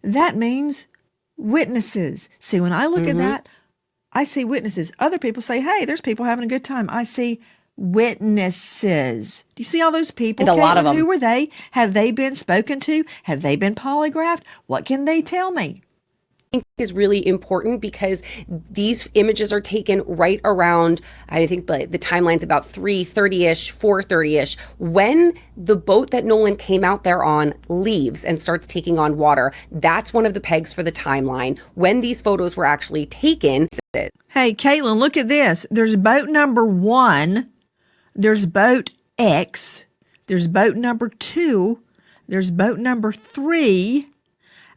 that means witnesses. See, when I look at Mm-hmm. that, I see witnesses. Other people say, hey, there's people having a good time. I see witnesses. Do you see all those people, And a lot of Caitlin? them. Who were they? Have they been spoken to? Have they been polygraphed? What can they tell me? Think is really important because these images are taken right around, I think the timeline's about 3:30ish, 4:30ish, when the boat that Nolan came out there on leaves and starts taking on water. That's one of the pegs for the timeline when these photos were actually taken. Hey, Caitlin, look at this. There's boat number 1. There's boat X. There's boat number 2. There's boat number 3.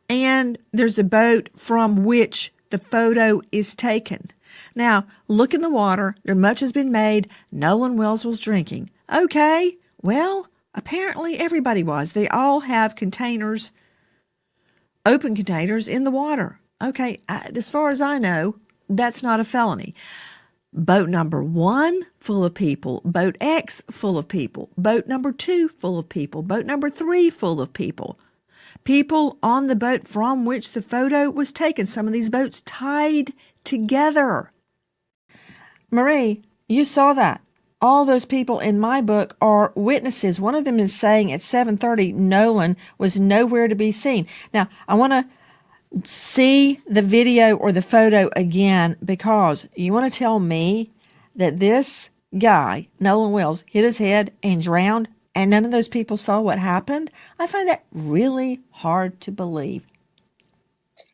And there's a boat from which the photo is taken. Now, look in the water. There much has been made. Nolan Wells was drinking. Okay, well, apparently everybody was. They all have containers, open containers in the water. Okay, as far as I know, that's not a felony. Boat number 1, full of people. Boat X, full of people. Boat number 2, full of people. Boat number 3, full of people. People on the boat from which the photo was taken. Some of these boats tied together. Marie, you saw that. All those people in my book are witnesses. One of them is saying at 7:30, Nolan was nowhere to be seen. Now, I want to see the video or the photo again, because you want to tell me that this guy, Nolan Wells, hit his head and drowned, and none of those people saw what happened? I find that really hard to believe.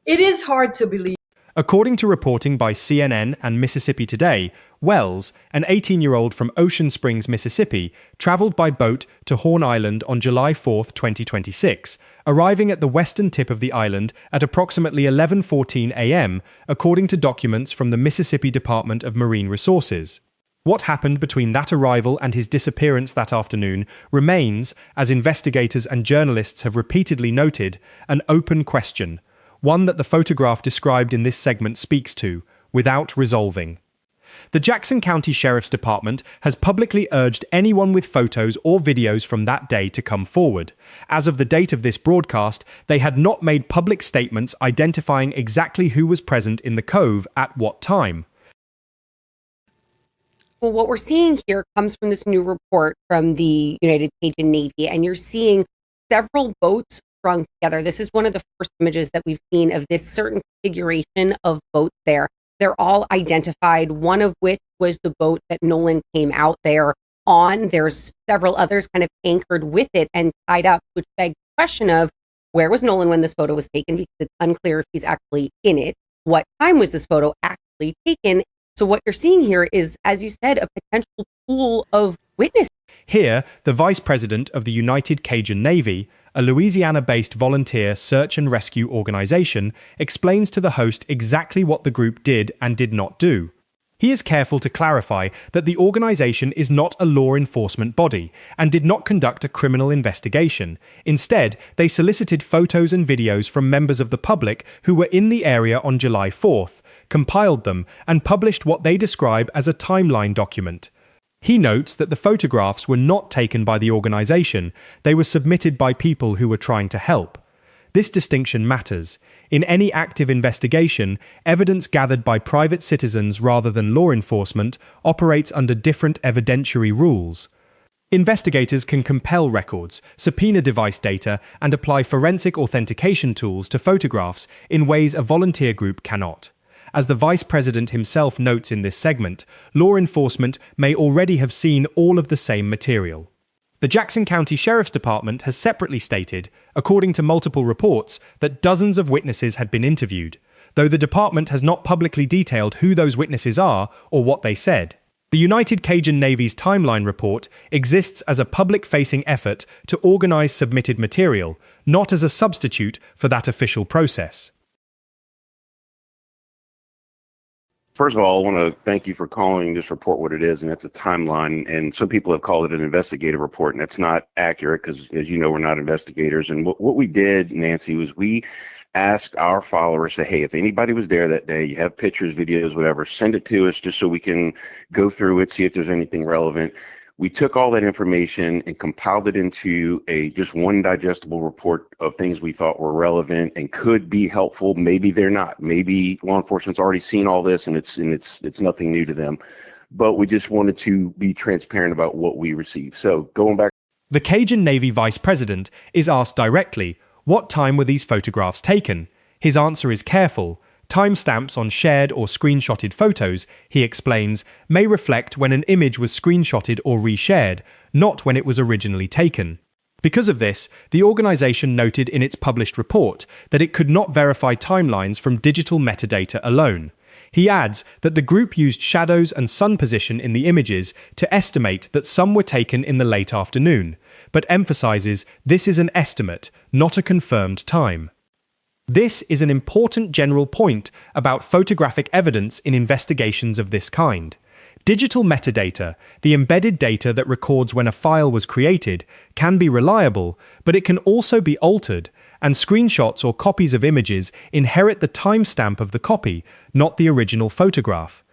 It is hard to believe. According to reporting by CNN and Mississippi Today, Wells, an 18-year-old from Ocean Springs, Mississippi, traveled by boat to Horn Island on July 4, 2026, arriving at the western tip of the island at approximately 11:14 a.m., according to documents from the Mississippi Department of Marine Resources. What happened between that arrival and his disappearance that afternoon remains, as investigators and journalists have repeatedly noted, an open question, one that the photograph described in this segment speaks to, without resolving. The Jackson County Sheriff's Department has publicly urged anyone with photos or videos from that day to come forward. As of the date of this broadcast, they had not made public statements identifying exactly who was present in the cove at what time. Well, what we're seeing here comes from this new report from the United Cajun Navy, and you're seeing several boats strung together. This is one of the first images that we've seen of this certain configuration of boats there. They're all identified, one of which was the boat that Nolan came out there on. There's several others kind of anchored with it and tied up, which begs the question of where was Nolan when this photo was taken, because it's unclear if he's actually in it. What time was this photo actually taken? So what you're seeing here is, as you said, a potential pool of witnesses. Here, the Vice President of the United Cajun Navy, a Louisiana-based volunteer search and rescue organization, explains to the host exactly what the group did and did not do. He is careful to clarify that the organization is not a law enforcement body and did not conduct a criminal investigation. Instead, they solicited photos and videos from members of the public who were in the area on July 4th, compiled them, and published what they describe as a timeline document. He notes that the photographs were not taken by the organization, they were submitted by people who were trying to help. This distinction matters. In any active investigation, evidence gathered by private citizens rather than law enforcement operates under different evidentiary rules. Investigators can compel records, subpoena device data, and apply forensic authentication tools to photographs in ways a volunteer group cannot. As the Vice President himself notes in this segment, law enforcement may already have seen all of the same material. The Jackson County Sheriff's Department has separately stated, according to multiple reports, that dozens of witnesses had been interviewed, though the department has not publicly detailed who those witnesses are or what they said. The United Cajun Navy's timeline report exists as a public-facing effort to organize submitted material, not as a substitute for that official process. First of all, I want to thank you for calling this report what it is, and that's a timeline. And some people have called it an investigative report, and that's not accurate because, as you know, we're not investigators. And what we did, Nancy, was we asked our followers, say, hey, if anybody was there that day, you have pictures, videos, whatever, send it to us just so we can go through it, see if there's anything relevant. We took all that information and compiled it into a just one digestible report of things we thought were relevant and could be helpful. Maybe they're not. Maybe law enforcement's already seen all this and it's nothing new to them. But we just wanted to be transparent about what we received. So going back. The Cajun Navy Vice President is asked directly, what time were these photographs taken? His answer is careful. Timestamps on shared or screenshotted photos, he explains, may reflect when an image was screenshotted or reshared, not when it was originally taken. Because of this, the organization noted in its published report that it could not verify timelines from digital metadata alone. He adds that the group used shadows and sun position in the images to estimate that some were taken in the late afternoon, but emphasizes this is an estimate, not a confirmed time. This is an important general point about photographic evidence in investigations of this kind. Digital metadata, the embedded data that records when a file was created, can be reliable, but it can also be altered, and screenshots or copies of images inherit the timestamp of the copy, not the original photograph.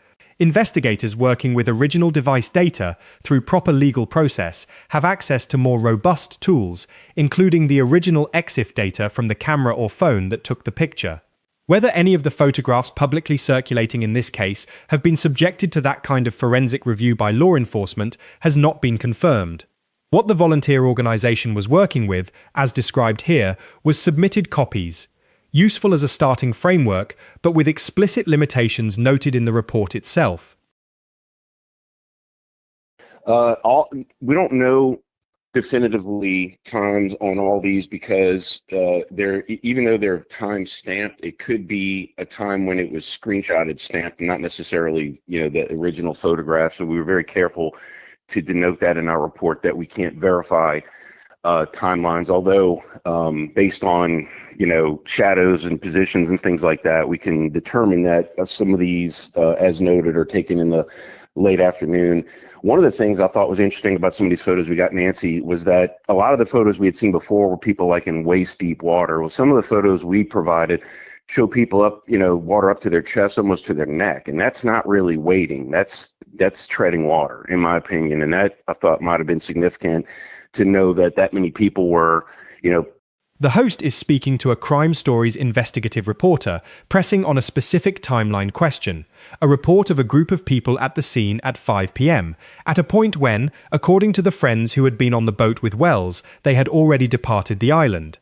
Investigators working with original device data through proper legal process have access to more robust tools, including the original EXIF data from the camera or phone that took the picture. Whether any of the photographs publicly circulating in this case have been subjected to that kind of forensic review by law enforcement has not been confirmed. What the volunteer organization was working with, as described here, was submitted copies. Useful as a starting framework, but with explicit limitations noted in the report itself. We don't know definitively times on all these because even though they're time stamped, it could be a time when it was screenshotted, stamped, not necessarily the original photograph. So we were very careful to denote that in our report that we can't verify timelines, although based on shadows and positions and things like that, we can determine that some of these, as noted, are taken in the late afternoon. One of the things I thought was interesting about some of these photos we got, Nancy, was that a lot of the photos we had seen before were people like in waist deep water. Well, some of the photos we provided show people up, water up to their chest, almost to their neck, and that's not really wading. That's treading water, in my opinion, and that I thought might have been significant to know that many people were, The host is speaking to a Crime Stories investigative reporter, pressing on a specific timeline question, a report of a group of people at the scene at 5 p.m., at a point when, according to the friends who had been on the boat with Wells, they had already departed the island.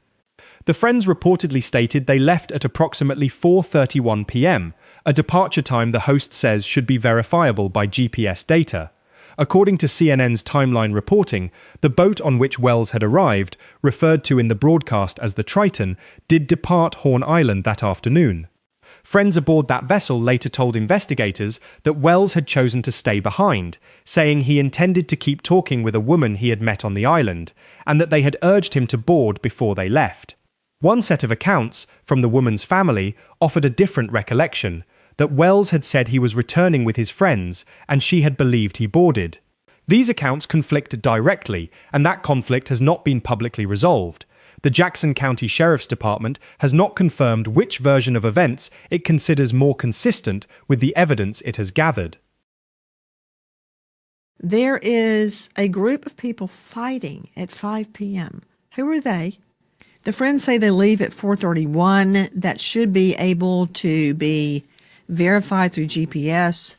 The friends reportedly stated they left at approximately 4:31 p.m., a departure time the host says should be verifiable by GPS data. According to CNN's timeline reporting, the boat on which Wells had arrived, referred to in the broadcast as the Triton, did depart Horn Island that afternoon. Friends aboard that vessel later told investigators that Wells had chosen to stay behind, saying he intended to keep talking with a woman he had met on the island, and that they had urged him to board before they left. One set of accounts, from the woman's family, offered a different recollection, that Wells had said he was returning with his friends, and she had believed he boarded. These accounts conflict directly, and that conflict has not been publicly resolved. The Jackson County Sheriff's Department has not confirmed which version of events it considers more consistent with the evidence it has gathered. There is a group of people fighting at 5 p.m. Who are they? The friends say they leave at 4:31. That should be able to be verified through GPS.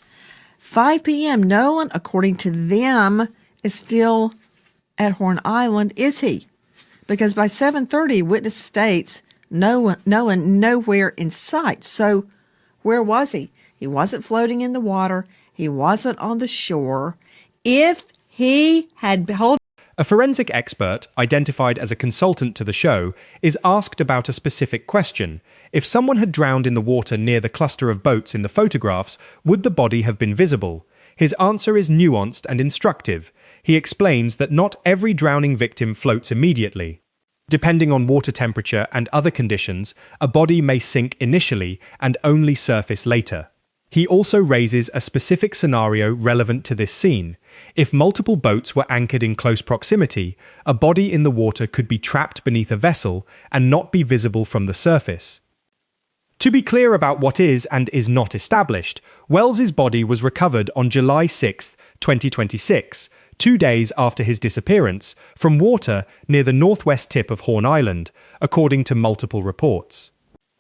5 p.m. Nolan, according to them, is still at Horn Island. Is he? Because by 7:30, witness states Nolan nowhere in sight. So where was he? He wasn't floating in the water. He wasn't on the shore. If he had A forensic expert, identified as a consultant to the show, is asked about a specific question. If someone had drowned in the water near the cluster of boats in the photographs, would the body have been visible? His answer is nuanced and instructive. He explains that not every drowning victim floats immediately. Depending on water temperature and other conditions, a body may sink initially and only surface later. He also raises a specific scenario relevant to this scene. If multiple boats were anchored in close proximity, a body in the water could be trapped beneath a vessel and not be visible from the surface. To be clear about what is and is not established, Wells's body was recovered on July 6, 2026, 2 days after his disappearance, from water near the northwest tip of Horn Island, according to multiple reports.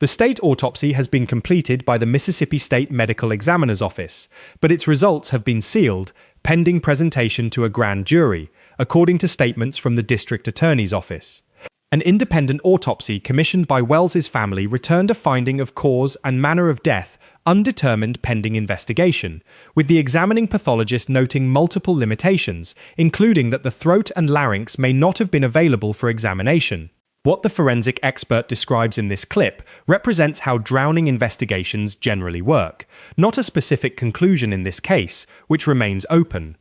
The state autopsy has been completed by the Mississippi State Medical Examiner's Office, but its results have been sealed, pending presentation to a grand jury, according to statements from the District Attorney's Office. An independent autopsy commissioned by Wells's family returned a finding of cause and manner of death undetermined pending investigation, with the examining pathologist noting multiple limitations, including that the throat and larynx may not have been available for examination. What the forensic expert describes in this clip represents how drowning investigations generally work, not a specific conclusion in this case, which remains open.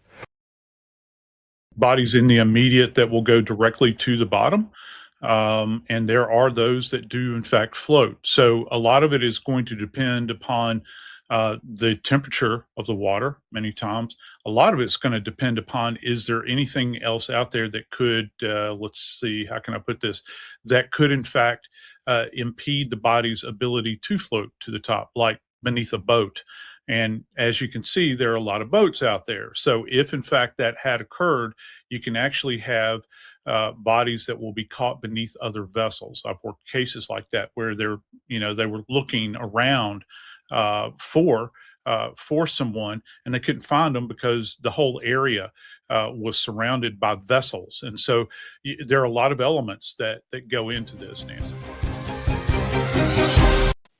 Bodies in the immediate that will go directly to the bottom. And there are those that do, in fact, float. So a lot of it is going to depend upon the temperature of the water many times. A lot of it's going to depend upon, is there anything else out there that could, let's see, how can I put this, that could, in fact, impede the body's ability to float to the top, like beneath a boat. And as you can see, there are a lot of boats out there. So if, in fact, that had occurred, you can actually have bodies that will be caught beneath other vessels. I've worked cases like that where they were looking around for someone, and they couldn't find them because the whole area was surrounded by vessels. And so there are a lot of elements that go into this, Nancy.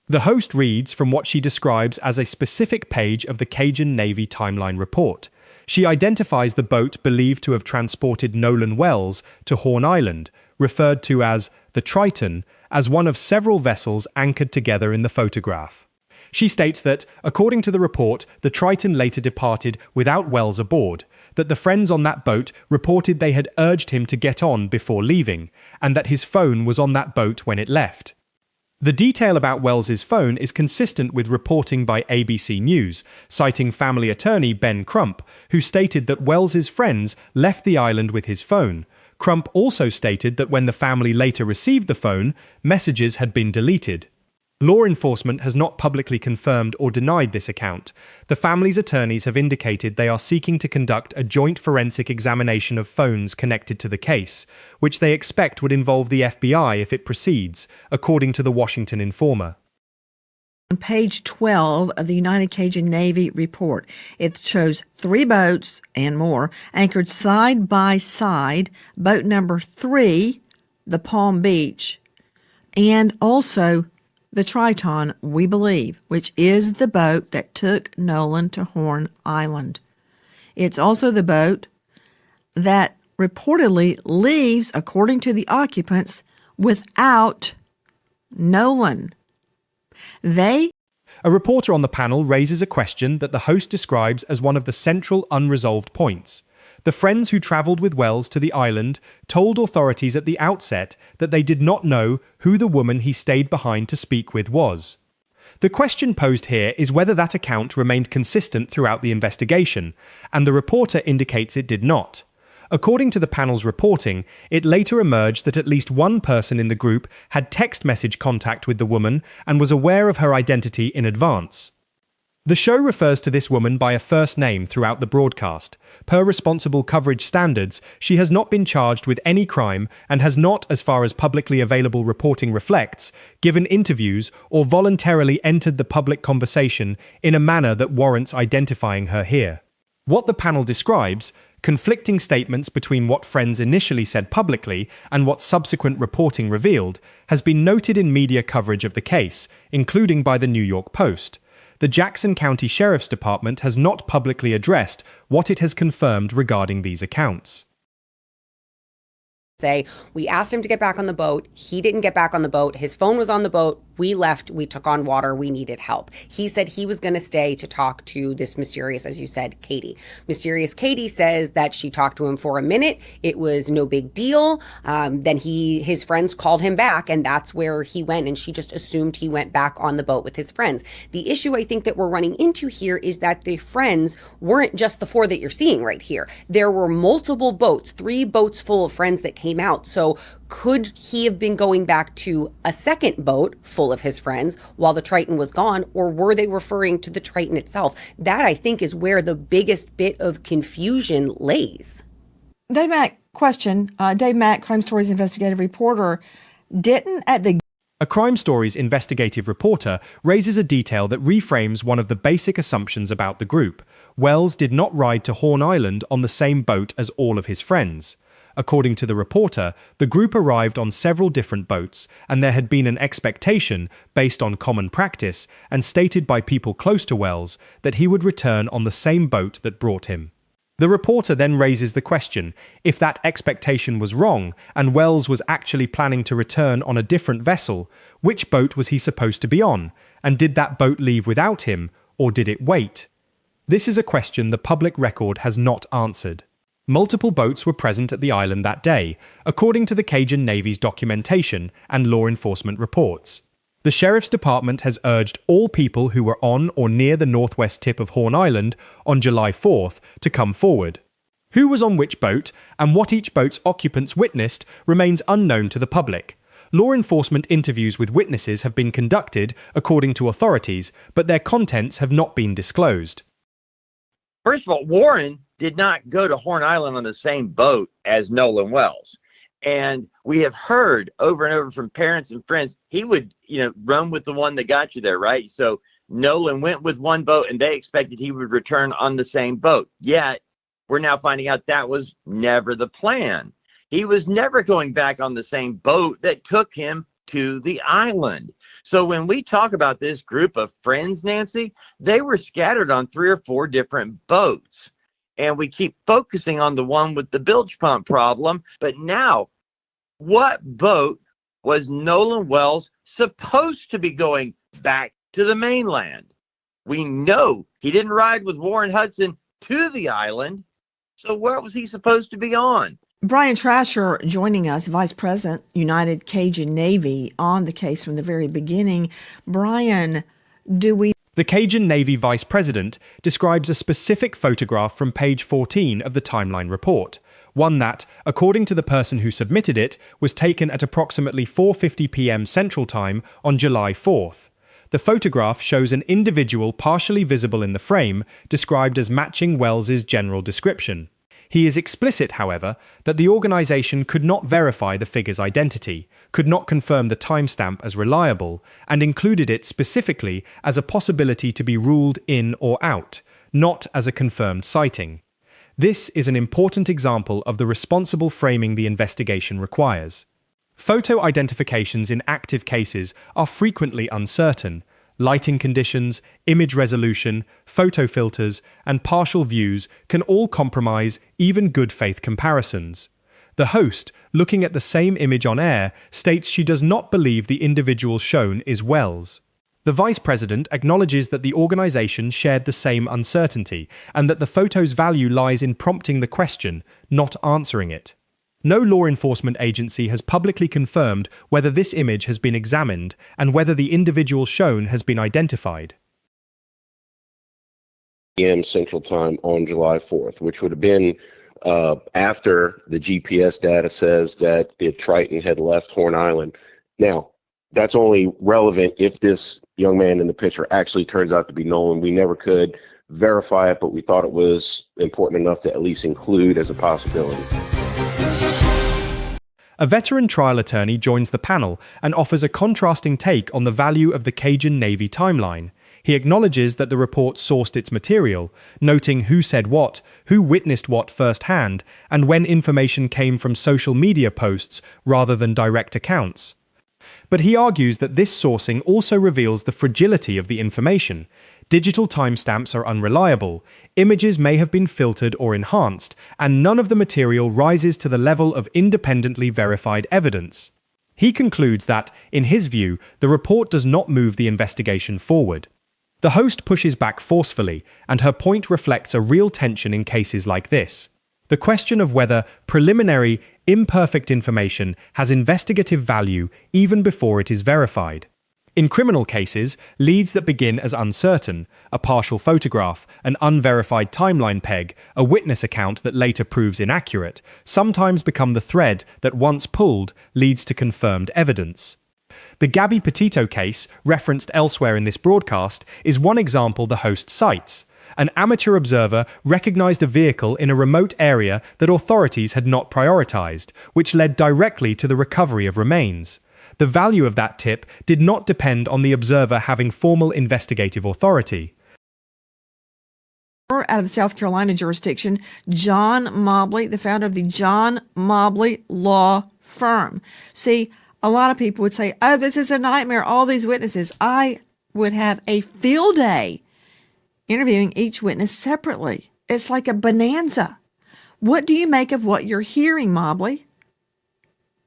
The host reads from what she describes as a specific page of the Cajun Navy timeline report. She identifies the boat believed to have transported Nolan Wells to Horn Island, referred to as the Triton, as one of several vessels anchored together in the photograph. She states that, according to the report, the Triton later departed without Wells aboard, that the friends on that boat reported they had urged him to get on before leaving, and that his phone was on that boat when it left. The detail about Wells's phone is consistent with reporting by ABC News, citing family attorney Ben Crump, who stated that Wells's friends left the island with his phone. Crump also stated that when the family later received the phone, messages had been deleted. Law enforcement has not publicly confirmed or denied this account. The family's attorneys have indicated they are seeking to conduct a joint forensic examination of phones connected to the case, which they expect would involve the FBI if it proceeds, according to the Washington Informer. On page 12 of the United Cajun Navy report, it shows 3 boats and more anchored side by side, boat number 3, the Palm Beach, and also the Triton, we believe, which is the boat that took Nolan to Horn Island. It's also the boat that reportedly leaves, according to the occupants, without Nolan. A reporter on the panel raises a question that the host describes as one of the central unresolved points. The friends who travelled with Wells to the island told authorities at the outset that they did not know who the woman he stayed behind to speak with was. The question posed here is whether that account remained consistent throughout the investigation, and the reporter indicates it did not. According to the panel's reporting, it later emerged that at least one person in the group had text message contact with the woman and was aware of her identity in advance. The show refers to this woman by a first name throughout the broadcast. Per responsible coverage standards, she has not been charged with any crime and has not, as far as publicly available reporting reflects, given interviews or voluntarily entered the public conversation in a manner that warrants identifying her here. What the panel describes, conflicting statements between what friends initially said publicly and what subsequent reporting revealed, has been noted in media coverage of the case, including by the New York Post. The Jackson County Sheriff's Department has not publicly addressed what it has confirmed regarding these accounts. Say, we asked him to get back on the boat. He didn't get back on the boat. His phone was on the boat. We left. We took on water. We needed help. He said he was going to stay to talk to this mysterious, as you said, Katie. Mysterious Katie says that she talked to him for a minute. It was no big deal. Then his friends called him back, and that's where he went. And she just assumed he went back on the boat with his friends. The issue I think that we're running into here is that the friends weren't just the 4 that you're seeing right here. There were multiple boats, 3 boats full of friends that came out. So could he have been going back to a second boat full of his friends while the Triton was gone, or were they referring to the Triton itself? That, I think, is where the biggest bit of confusion lays. Dave Mack, question. Dave Mack, Crime Stories investigative reporter, didn't at the A Crime Stories investigative reporter raises a detail that reframes one of the basic assumptions about the group. Wells did not ride to Horn Island on the same boat as all of his friends. According to the reporter, the group arrived on several different boats, and there had been an expectation, based on common practice, and stated by people close to Wells, that he would return on the same boat that brought him. The reporter then raises the question, if that expectation was wrong, and Wells was actually planning to return on a different vessel, which boat was he supposed to be on, and did that boat leave without him, or did it wait? This is a question the public record has not answered. Multiple boats were present at the island that day, according to the Cajun Navy's documentation and law enforcement reports. The Sheriff's Department has urged all people who were on or near the northwest tip of Horn Island on July 4th to come forward. Who was on which boat and what each boat's occupants witnessed remains unknown to the public. Law enforcement interviews with witnesses have been conducted, according to authorities, but their contents have not been disclosed. First of all, Warren did not go to Horn Island on the same boat as Nolan Wells. And we have heard over and over from parents and friends, he would, run with the one that got you there, right? So Nolan went with one boat and they expected he would return on the same boat. Yet we're now finding out that was never the plan. He was never going back on the same boat that took him to the island. So when we talk about this group of friends, Nancy, they were scattered on 3 or 4 different boats. And we keep focusing on the one with the bilge pump problem. But now, what boat was Nolan Wells supposed to be going back to the mainland? We know he didn't ride with Warren Hudson to the island. So where was he supposed to be on? Brian Trasher joining us, Vice President, United Cajun Navy, on the case from the very beginning. Brian, The Cajun Navy Vice President describes a specific photograph from page 14 of the timeline report, one that, according to the person who submitted it, was taken at approximately 4:50 p.m. Central Time on July 4th. The photograph shows an individual partially visible in the frame, described as matching Wells's general description. He is explicit, however, that the organization could not verify the figure's identity, could not confirm the timestamp as reliable, and included it specifically as a possibility to be ruled in or out, not as a confirmed sighting. This is an important example of the responsible framing the investigation requires. Photo identifications in active cases are frequently uncertain. Lighting conditions, image resolution, photo filters, and partial views can all compromise even good faith comparisons. The host, looking at the same image on air, states she does not believe the individual shown is Wells. The vice president acknowledges that the organization shared the same uncertainty and that the photo's value lies in prompting the question, not answering it. No law enforcement agency has publicly confirmed whether this image has been examined and whether the individual shown has been identified. PM Central Time on July 4th, which would have been after the GPS data says that the Triton had left Horn Island. Now, that's only relevant if this young man in the picture actually turns out to be Nolan. We never could verify it, but we thought it was important enough to at least include as a possibility. A veteran trial attorney joins the panel and offers a contrasting take on the value of the Cajun Navy timeline. He acknowledges that the report sourced its material, noting who said what, who witnessed what firsthand, and when information came from social media posts rather than direct accounts. But he argues that this sourcing also reveals the fragility of the information. Digital timestamps are unreliable, images may have been filtered or enhanced, and none of the material rises to the level of independently verified evidence. He concludes that, in his view, the report does not move the investigation forward. The host pushes back forcefully, and her point reflects a real tension in cases like this. The question of whether preliminary, imperfect information has investigative value even before it is verified. In criminal cases, leads that begin as uncertain, a partial photograph, an unverified timeline peg, a witness account that later proves inaccurate, sometimes become the thread that once pulled leads to confirmed evidence. The Gabby Petito case, referenced elsewhere in this broadcast, is one example the host cites. An amateur observer recognized a vehicle in a remote area that authorities had not prioritized, which led directly to the recovery of remains. The value of that tip did not depend on the observer having formal investigative authority. Out of the South Carolina jurisdiction, John Mobley, the founder of the John Mobley Law Firm. See, a lot of people would say, oh, this is a nightmare, all these witnesses. I would have a field day interviewing each witness separately. It's like a bonanza. What do you make of what you're hearing, Mobley?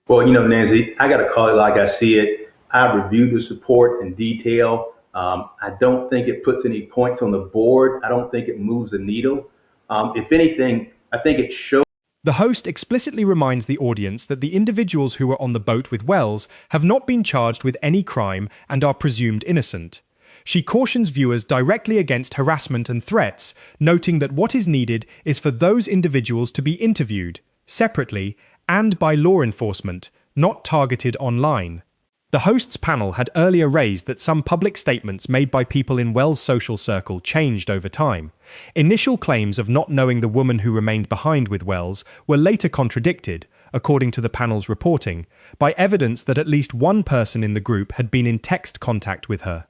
Well, Nancy, I got to call it like I see it. I reviewed this report in detail. I don't think it puts any points on the board. I don't think it moves the needle. If anything, I think it shows. The host explicitly reminds the audience that the individuals who were on the boat with Wells have not been charged with any crime and are presumed innocent. She cautions viewers directly against harassment and threats, noting that what is needed is for those individuals to be interviewed, separately, and by law enforcement, not targeted online. The host's panel had earlier raised that some public statements made by people in Wells' social circle changed over time. Initial claims of not knowing the woman who remained behind with Wells were later contradicted, according to the panel's reporting, by evidence that at least one person in the group had been in text contact with her.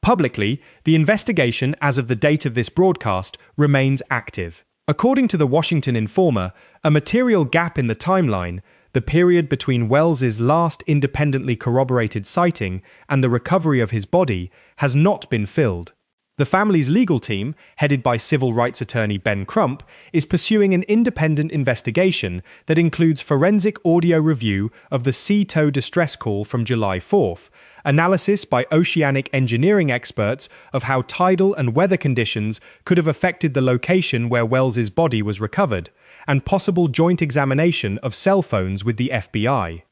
Publicly, the investigation as of the date of this broadcast remains active. According to the Washington Informer, a material gap in the timeline, the period between Wells's last independently corroborated sighting and the recovery of his body, has not been filled. The family's legal team, headed by civil rights attorney Ben Crump, is pursuing an independent investigation that includes forensic audio review of the sea tow distress call from July 4th, analysis by oceanic engineering experts of how tidal and weather conditions could have affected the location where Wells's body was recovered, and possible joint examination of cell phones with the FBI.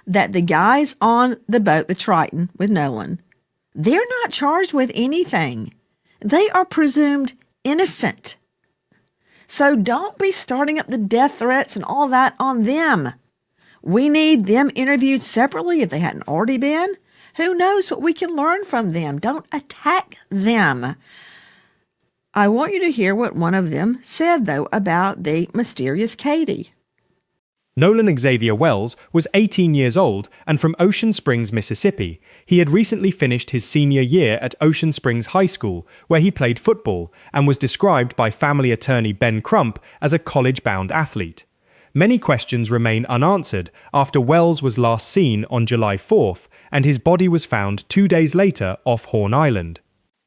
That the guys on the boat, the Triton, with Nolan, they're not charged with anything. They are presumed innocent. So don't be starting up the death threats and all that on them. We need them interviewed separately if they hadn't already been. Who knows what we can learn from them? Don't attack them. I want you to hear what one of them said, though, about the mysterious Katie. Nolan Xavier Wells was 18 years old and from Ocean Springs, Mississippi. He had recently finished his senior year at Ocean Springs High School, where he played football, and was described by family attorney Ben Crump as a college-bound athlete. Many questions remain unanswered after Wells was last seen on July 4th, and his body was found 2 days later off Horn Island.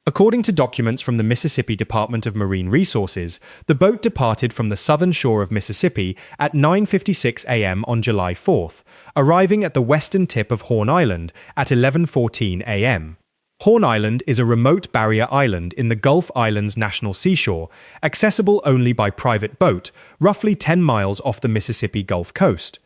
According to documents from the Mississippi Department of Marine Resources, the boat departed from the southern shore of Mississippi at 9:56 a.m. on July 4th, arriving at the western tip of Horn Island at 11:14 a.m. Horn Island is a remote barrier island in the Gulf Islands National Seashore, accessible only by private boat, roughly 10 miles off the Mississippi Gulf Coast.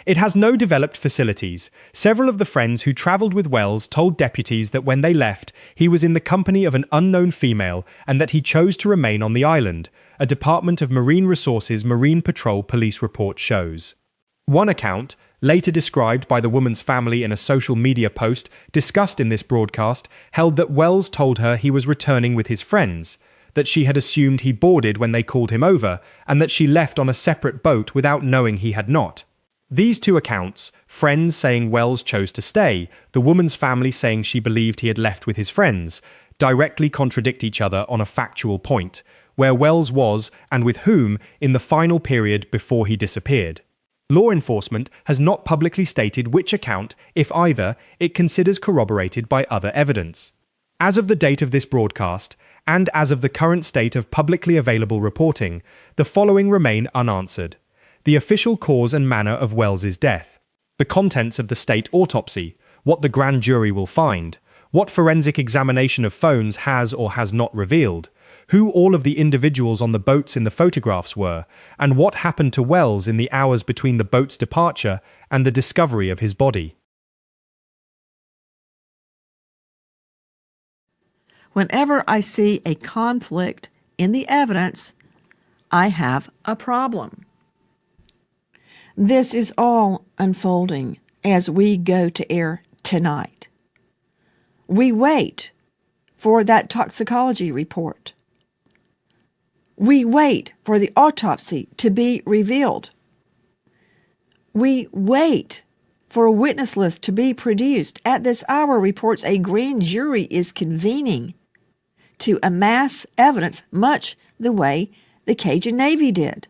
It has no developed facilities. Several of the friends who travelled with Wells told deputies that when they left, he was in the company of an unknown female and that he chose to remain on the island, a Department of Marine Resources Marine Patrol police report shows. One account, later described by the woman's family in a social media post discussed in this broadcast, held that Wells told her he was returning with his friends, that she had assumed he boarded when they called him over, and that she left on a separate boat without knowing he had not. These two accounts, friends saying Wells chose to stay, the woman's family saying she believed he had left with his friends, directly contradict each other on a factual point, where Wells was and with whom in the final period before he disappeared. Law enforcement has not publicly stated which account, if either, it considers corroborated by other evidence. As of the date of this broadcast, and as of the current state of publicly available reporting, the following remain unanswered. The official cause and manner of Wells's death, the contents of the state autopsy, what the grand jury will find, what forensic examination of phones has or has not revealed, who all of the individuals on the boats in the photographs were, and what happened to Wells in the hours between the boat's departure and the discovery of his body. Whenever I see a conflict in the evidence, I have a problem. This is all unfolding as we go to air tonight. We wait for that toxicology report. We wait for the autopsy to be revealed. We wait for a witness list to be produced. At this hour, reports a grand jury is convening to amass evidence, much the way the Cajun Navy did.